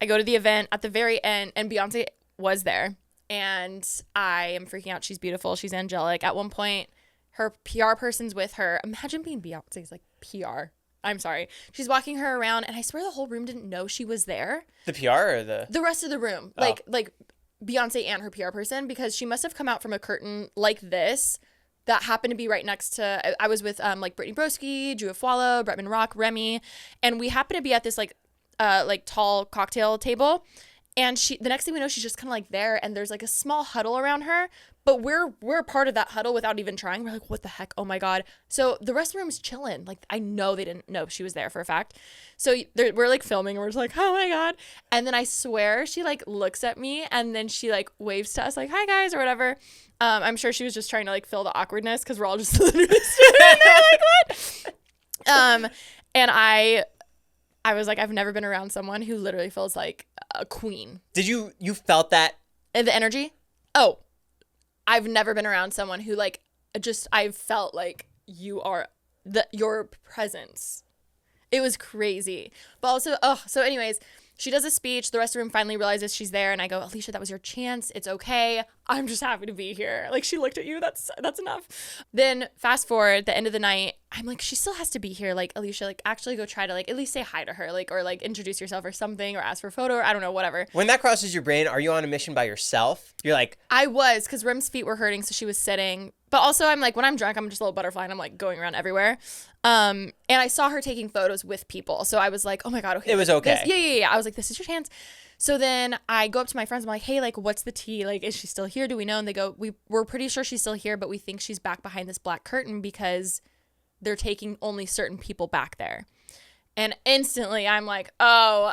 I go to the event at the very end, and Beyonce was there. And I am freaking out. She's beautiful. She's angelic. At one point, her PR person's with her. Imagine being Beyonce's like PR. I'm sorry. She's walking her around, and I swear the whole room didn't know she was there. The PR or the rest of the room, like Beyonce and her PR person, because she must have come out from a curtain like this that happened to be right next to. I was with like Brittany Broski, Drew Afwalo, Bretman Rock, Remy, and we happened to be at this like tall cocktail table. And the next thing we know, she's just kind of like there, and there's like a small huddle around her, but we're a part of that huddle without even trying. We're like, what the heck? Oh my God. So the rest of the room is chilling. Like, I know they didn't know she was there for a fact. So we're like filming, and we're just like, oh my God. And then I swear she like looks at me, and then she like waves to us like, hi guys, or whatever. I'm sure she was just trying to like fill the awkwardness, because we're all just literally sitting there like, what? And I was like, I've never been around someone who literally feels like a queen. Did you felt that? And the energy? Oh, I've never been around someone who like I felt like your presence. It was crazy. But also, so anyways, she does a speech. The rest of the room finally realizes she's there, and I go, Alisha, that was your chance. It's okay. I'm just happy to be here. Like, she looked at you. That's enough. Then fast forward, the end of the night, I'm like, she still has to be here. Like, Alisha, like, actually go try to like at least say hi to her, like, or like introduce yourself or something, or ask for a photo, or I don't know, whatever. When that crosses your brain, are you on a mission by yourself? You're like, I was, because Rim's feet were hurting, so she was sitting. But also, I'm like, when I'm drunk, I'm just a little butterfly, and I'm like going around everywhere. And I saw her taking photos with people, so I was like, oh my God, okay. It was okay. Yeah. I was like, this is your chance. So then I go up to my friends. I'm like, hey, like, what's the tea? Like, is she still here? Do we know? And they go, we're pretty sure she's still here, but we think she's back behind this black curtain because they're taking only certain people back there. And instantly I'm like, oh,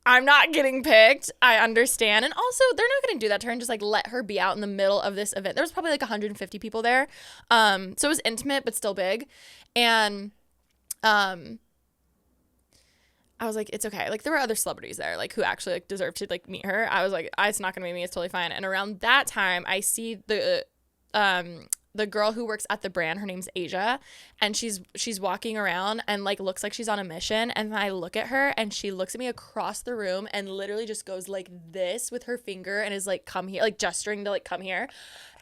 I'm not getting picked. I understand. And also, they're not going to do that to her and just like let her be out in the middle of this event. There was probably like 150 people there. So it was intimate, but still big. And I was like, it's okay. Like, there were other celebrities there, like, who actually like deserved to like meet her. I was like, it's not gonna be me. It's totally fine. And around that time, I see the girl who works at the brand. Her name's Asia, and she's walking around and like looks like she's on a mission. And I look at her, and she looks at me across the room and literally just goes like this with her finger and is like, come here, like gesturing to like come here.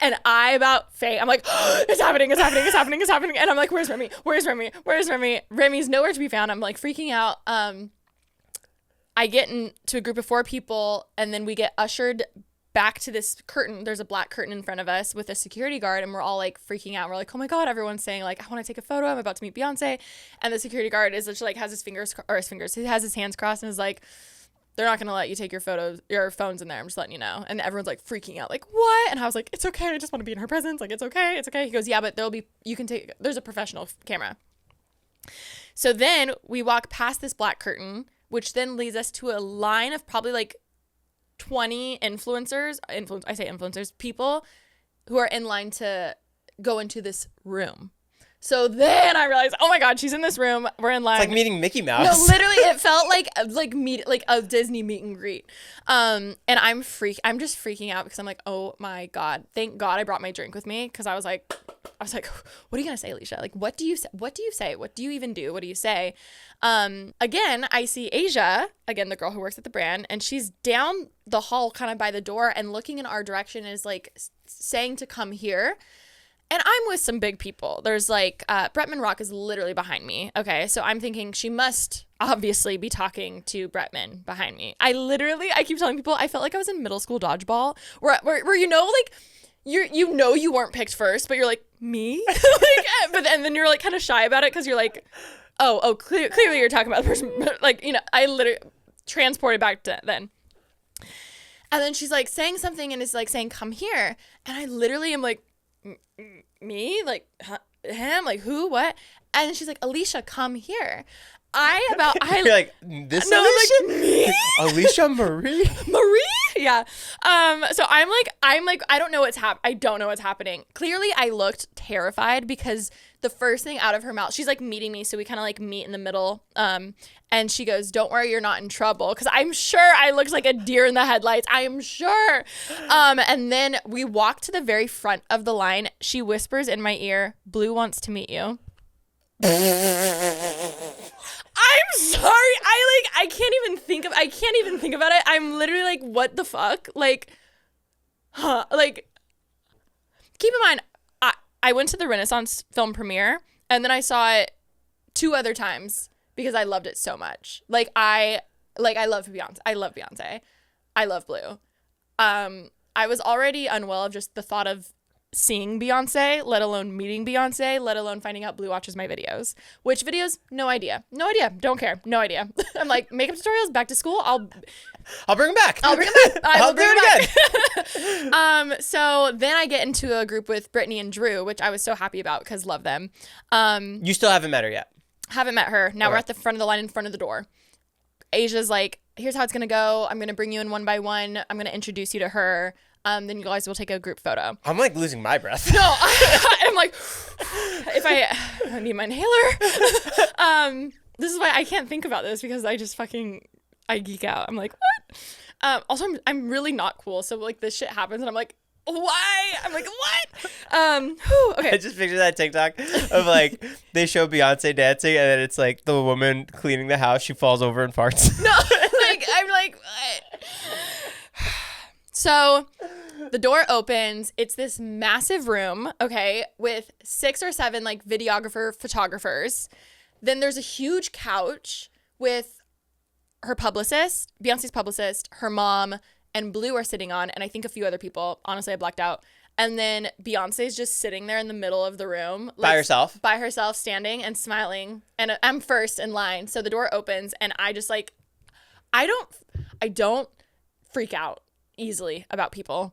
And I about faint. I'm like, oh, it's happening. And I'm like, where's Remy? Remy's nowhere to be found. I'm like freaking out. I get into a group of 4 people, and then we get ushered back to this curtain. There's a black curtain in front of us with a security guard, and we're all like freaking out. We're like, oh my God, everyone's saying like, I want to take a photo. I'm about to meet Beyonce. And the security guard is literally like has his hands crossed and is like, they're not going to let you take your phones in there. I'm just letting you know. And everyone's like freaking out, like, what? And I was like, it's okay. I just want to be in her presence. Like, it's okay. He goes, yeah, but there's a professional camera. So then we walk past this black curtain, which then leads us to a line of probably like 20 influencers, people who are in line to go into this room. So then I realized, oh my God, she's in this room. We're in line. It's like meeting Mickey Mouse. No, literally, it felt like a Disney meet and greet. And I'm just freaking out because I'm like, oh my God, thank God I brought my drink with me, because I was like, what are you gonna say, Alisha? Like, what do you say? What do you even do? What do you say? Again, I see Asia, the girl who works at the brand, and she's down the hall, kind of by the door, and looking in our direction, and is like saying to come here. And I'm with some big people. There's like, Bretman Rock is literally behind me. Okay, so I'm thinking she must obviously be talking to Bretman behind me. I keep telling people, I felt like I was in middle school dodgeball, where you know, like, you weren't picked first, but you're like, me? Like, and then you're like kind of shy about it because you're like, clearly you're talking about the person. Like, you know, I literally transported back to then. And then she's like saying something and is like saying, come here. And I literally am like, me? Like, him? Like, who? What? And she's like, Alisha, come here. You're like, this no, Alisha? Like, me? Alisha Marie? Yeah. So I'm like, I don't know what's I don't know what's happening. Clearly, I looked terrified because the first thing out of her mouth, she's like meeting me, so we kind of like meet in the middle. And she goes, don't worry, you're not in trouble. Because I'm sure I looked like a deer in the headlights. I am sure. And then we walk to the very front of the line. She whispers in my ear, Blue wants to meet you. I'm sorry. I can't even think about it. I'm literally like, what the fuck? Like, huh? Like, keep in mind, I went to the Renaissance film premiere and then I saw it 2 other times because I loved it so much. I love Beyonce. I love Beyonce. I love Blue. I was already unwell of just the thought of seeing Beyonce, let alone meeting Beyonce, let alone finding out Blue watches my videos. Which videos? No idea. Don't care. No idea. I'm like, makeup tutorials, back to school. I'll bring them back. I'll bring them back. I'll do it again. So then I get into a group with Brittany and Drew, which I was so happy about because love them. You still haven't met her yet. Haven't met her. Now Okay. we're at the front of the line in front of the door. Asia's like, here's how it's going to go. I'm going to bring you in one by one. I'm going to introduce you to her. Then you guys will take a group photo. I'm like losing my breath. No, I'm like, if I need my inhaler. This is why I can't think about this because I just I geek out. I'm like, what? Also, I'm really not cool. So like this shit happens and I'm like, why? I'm like, what? Okay. I just picture that TikTok of like they show Beyonce dancing and then it's like the woman cleaning the house. She falls over and farts. No, like I'm like, what? So the door opens. It's this massive room, okay, with 6 or 7 like photographers. Then there's a huge couch with her publicist, Beyonce's publicist, her mom, and Blue are sitting on, and I think a few other people. Honestly, I blacked out. And then Beyonce's just sitting there in the middle of the room. By herself? By herself, standing and smiling. And I'm first in line. So the door opens, and I just like, I don't freak out easily about people.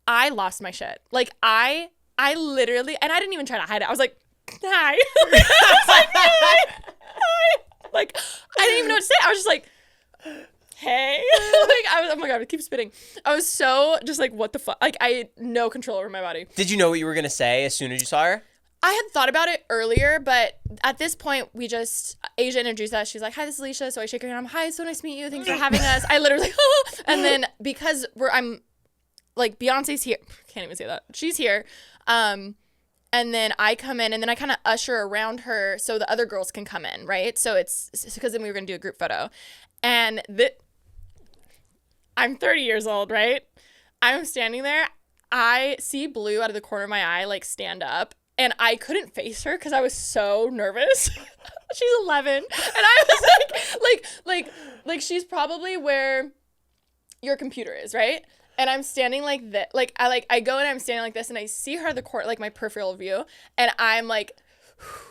I lost my shit. Like, I literally, and I didn't even try to hide it. I was like, hi. I was like, hi. Like, I didn't even know what to say. I was just like, hey. Like, oh my God, I keep spitting. I was so just like, what the fuck? Like, I had no control over my body. Did you know what you were going to say as soon as you saw her? I had thought about it earlier, but at this point, Asia introduced us. She's like, hi, this is Alisha. So I shake her hand. I'm, hi, it's so nice to meet you. Thanks for having us. I literally, and then because I'm like, Beyonce's here. Can't even say that. She's here. And then I come in and then I kind of usher around her so the other girls can come in, right? So it's because then we were going to do a group photo. And I'm 30 years old, right? I'm standing there. I see Blue out of the corner of my eye, like stand up. And I couldn't face her because I was so nervous. She's 11. And I was like she's probably where your computer is, right? And I'm standing like this. Like, I go and I'm standing like this and I see her at the court, like my peripheral view. And I'm like,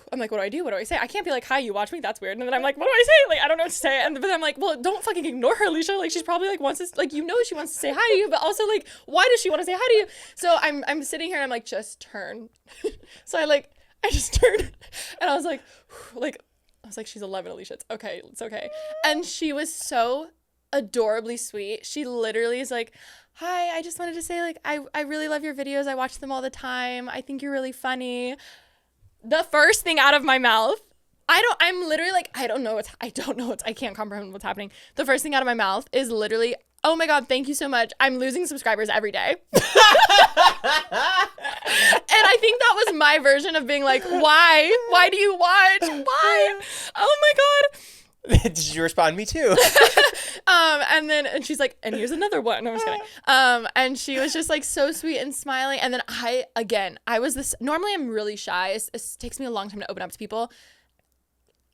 what do I do? What do I say? I can't be like, hi, you watch me? That's weird. And then I'm like, what do I say? Like, I don't know what to say. And but I'm like, well, don't fucking ignore her, Alisha. Like, she's probably like wants to, like, you know, she wants to say hi to you, but also like, why does she want to say hi to you? So I'm sitting here and I'm like, just turn. So I just turned and I was like, she's 11, Alisha. It's okay. It's okay. And she was so adorably sweet. She literally is like, hi, I just wanted to say, like, I really love your videos. I watch them all the time. I think you're really funny. The first thing out of my mouth, I'm literally like, I can't comprehend what's happening. The first thing out of my mouth is literally, oh my God, thank you so much. I'm losing subscribers every day. And I think that was my version of being like, why? Why do you watch? Why? Oh my God. Did you respond? Me too. And she's like, and here's another one. No, I'm just kidding. And she was just like so sweet and smiling. And then normally I'm really shy. It takes me a long time to open up to people.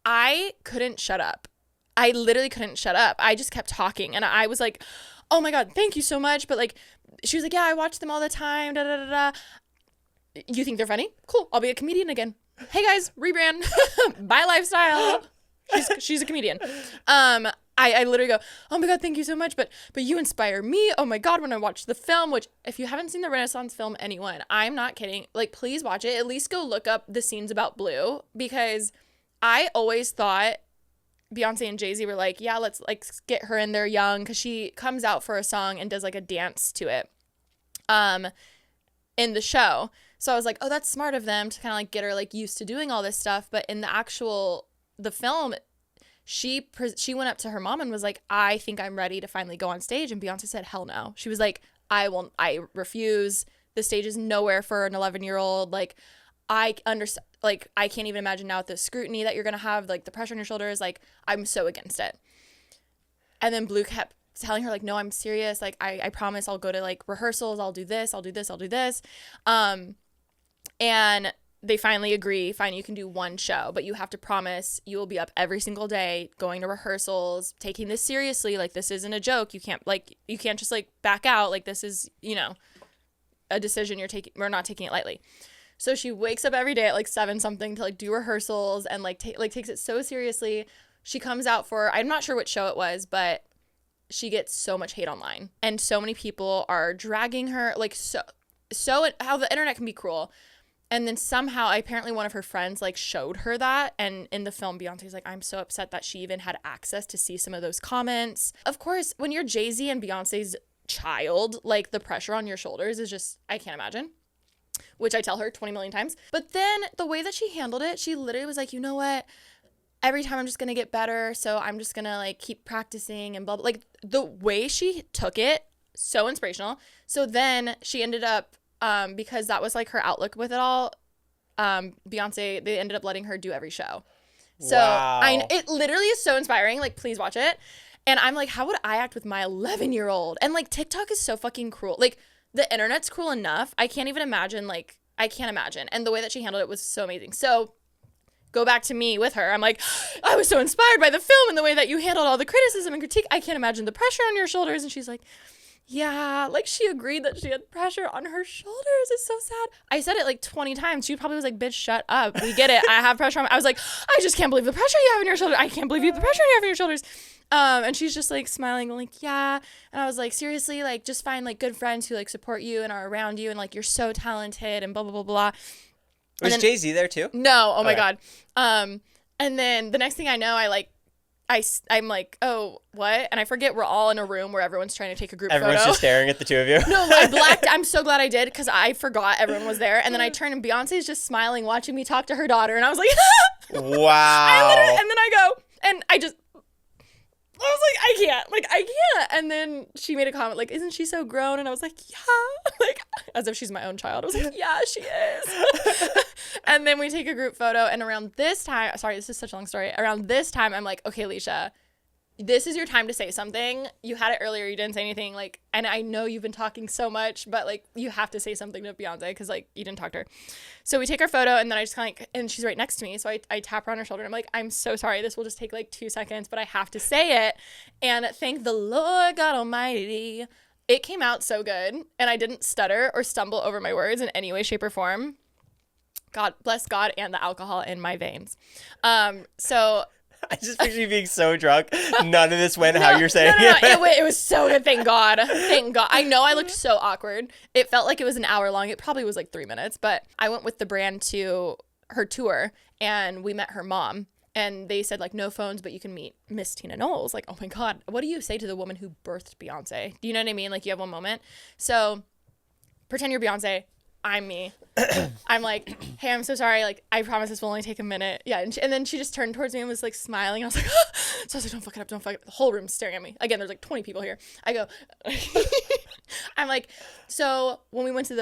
I couldn't shut up. I literally couldn't shut up. I just kept talking. And I was like, oh my God, thank you so much. But like, she was like, yeah, I watch them all the time. Da, da, da, da. You think they're funny? Cool. I'll be a comedian again. Hey guys, rebrand. Buy lifestyle. She's a comedian. I literally go, oh my God, thank you so much. But you inspire me. Oh my God, when I watch the film, which if you haven't seen the Renaissance film, anyone, I'm not kidding. Like, please watch it. At least go look up the scenes about Blue, because I always thought Beyonce and Jay-Z were like, yeah, let's like get her in there young, because she comes out for a song and does like a dance to it in the show. So I was like, oh, that's smart of them to kind of like get her like used to doing all this stuff. But in the film, she went up to her mom and was like, I think I'm ready to finally go on stage. And Beyonce said, hell no. She was like, I refuse. The stage is nowhere for an 11-year-old. Like, I understand. like, I can't even imagine now with the scrutiny that you're going to have, like the pressure on your shoulders. Like, I'm so against it. And then Blue kept telling her, like, no, I'm serious. Like, I promise I'll go to like rehearsals. I'll do this. I'll do this. I'll do this. And they finally agree, fine, you can do one show, but you have to promise you will be up every single day, going to rehearsals, taking this seriously. Like, this isn't a joke. You can't just like back out. Like, this is, you know, a decision you're taking. We're not taking it lightly. So she wakes up every day at like 7 something to like do rehearsals and like takes it so seriously. She comes out for, I'm not sure what show it was, but she gets so much hate online, and so many people are dragging her, like, so how the internet can be cruel. And then somehow, apparently one of her friends, like, showed her that. And in the film, Beyonce's like, I'm so upset that she even had access to see some of those comments. Of course, when you're Jay-Z and Beyonce's child, like, the pressure on your shoulders is just, I can't imagine. Which I tell her 20 million times. But then the way that she handled it, she literally was like, you know what? Every time I'm just going to get better. So I'm just going to, like, keep practicing and blah, blah. Like, the way she took it, so inspirational. So then she ended up, because that was like her outlook with it all, Beyonce, they ended up letting her do every show. So wow. It literally is so inspiring. Like, please watch it. And I'm like, how would I act with my 11-year-old? And like, TikTok is so fucking cruel. Like, the internet's cruel enough. I can't even imagine. Like, I can't imagine. And the way that she handled it was so amazing. So go back to me with her. I'm like, I was so inspired by the film and the way that you handled all the criticism and critique. I can't imagine the pressure on your shoulders. And she's like, yeah, like, she agreed that she had pressure on her shoulders. It's so sad. I said it like 20 times. She probably was like, bitch, shut up. We get it. I have pressure on my, I was like, I just can't believe the pressure you have on your shoulders. I can't believe the pressure you have on your shoulders. And she's just like smiling, like, yeah. And I was like, seriously, like, just find like good friends who like support you and are around you and like, you're so talented and blah, blah, blah, blah. Was Jay-Z there too? No. Oh my God. And then the next thing I know, I'm like, oh, what? And I forget we're all in a room where everyone's trying to take a group photo. Everyone's just staring at the two of you. No, I blacked. I'm so glad I did, because I forgot everyone was there. And then I turned and Beyonce's just smiling, watching me talk to her daughter. And I was like, wow. And then I go, and I was like, I can't. And then she made a comment like, isn't she so grown? And I was like, yeah. Like, as if she's my own child. I was like, yeah, she is. And then we take a group photo. And around this time, sorry, this is such a long story. Around this time, I'm like, okay, Alisha, this is your time to say something. You had it earlier. You didn't say anything. Like, and I know you've been talking so much, but like, you have to say something to Beyonce, because like, you didn't talk to her. So we take our photo, and then I just kind of like, and she's right next to me. So I tap her on her shoulder, and I'm like, I'm so sorry. This will just take like 2 seconds, but I have to say it. And thank the Lord God Almighty, it came out so good. And I didn't stutter or stumble over my words in any way, shape, or form. God bless God and the alcohol in my veins. So I just picture you being so drunk. None of this went how you're saying it. It was so good. Thank God. Thank God. I know I looked so awkward. It felt like it was an hour long. It probably was like 3 minutes, but I went with the brand to her tour, and we met her mom, and they said like, no phones, but you can meet Miss Tina Knowles. Like, oh my God, what do you say to the woman who birthed Beyonce? Do you know what I mean? Like, you have one moment. So pretend you're Beyonce. I'm me. I'm like, hey, I'm so sorry. Like, I promise this will only take a minute. Yeah. And then she just turned towards me and was like smiling. I was like, ah! So I was like, don't fuck it up. Don't fuck it up. The whole room's staring at me. Again, there's like 20 people here. I go, I'm like, so when we went to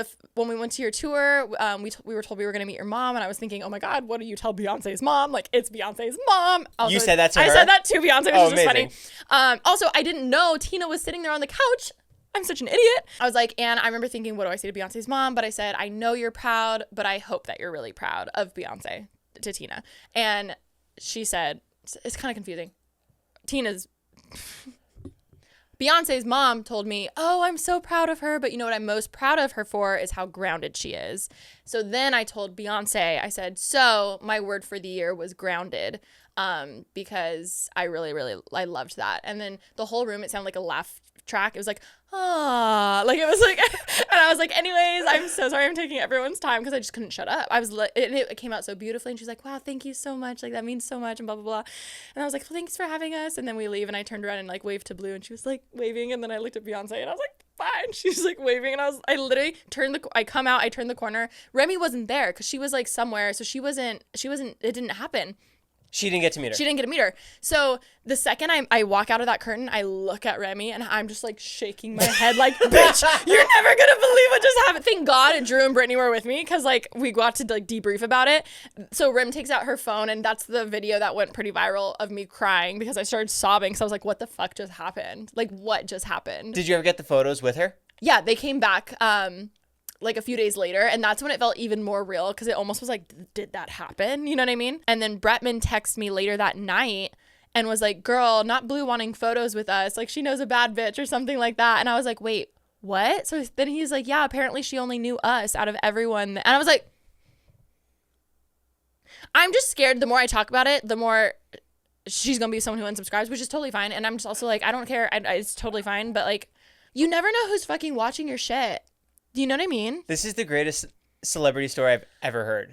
your tour, we were told we were going to meet your mom. And I was thinking, oh my God, what do you tell Beyonce's mom? Like, it's Beyonce's mom. Also, you said that to her? I said that to Beyonce, which is just amazing. Funny. Also, I didn't know Tina was sitting there on the couch. I'm such an idiot. I was like, and I remember thinking, what do I say to Beyonce's mom? But I said, I know you're proud, but I hope that you're really proud of Beyonce, to Tina. And she said, it's kind of confusing. Beyonce's mom told me, oh, I'm so proud of her, but you know what I'm most proud of her for is how grounded she is. So then I told Beyonce, I said, so my word for the year was grounded, because I really, really, I loved that. And then the whole room, it sounded like a laugh track. It was like, ah, like it was like, and I was like, anyways, I'm so sorry I'm taking everyone's time, because I just couldn't shut up. I was like, it came out so beautifully, and she's like, wow, thank you so much, like that means so much, and blah blah blah. And I was like, well, thanks for having us. And then we leave, and I turned around and like waved to Blue, and she was like waving, and then I looked at Beyonce, and I was like, fine. She's like waving, and I literally turned I turned the corner. Remi wasn't there because she was like somewhere, so she wasn't, it didn't happen. She didn't get to meet her. She didn't get to meet her. So the second I walk out of that curtain, I look at Remi and I'm just like shaking my head like, bitch, you're never going to believe what just happened. Thank God Drew and Brittany were with me because like we got to like debrief about it. So Rim takes out her phone and that's the video that went pretty viral of me crying because I started sobbing because I was like, what the fuck just happened? Like what just happened? Did you ever get the photos with her? Yeah, they came back like a few days later, and that's when it felt even more real because it almost was like, did that happen? You know what I mean? And then Bretman texted me later that night and was like, girl, not Blue wanting photos with us. Like, she knows a bad bitch or something like that. And I was like, wait, what? So then he's like, yeah, apparently she only knew us out of everyone. And I was like, I'm just scared. The more I talk about it, the more she's going to be someone who unsubscribes, which is totally fine. And I'm just also like, I don't care. It's totally fine. But like, you never know who's fucking watching your shit. Do you know what I mean? This is the greatest celebrity story I've ever heard.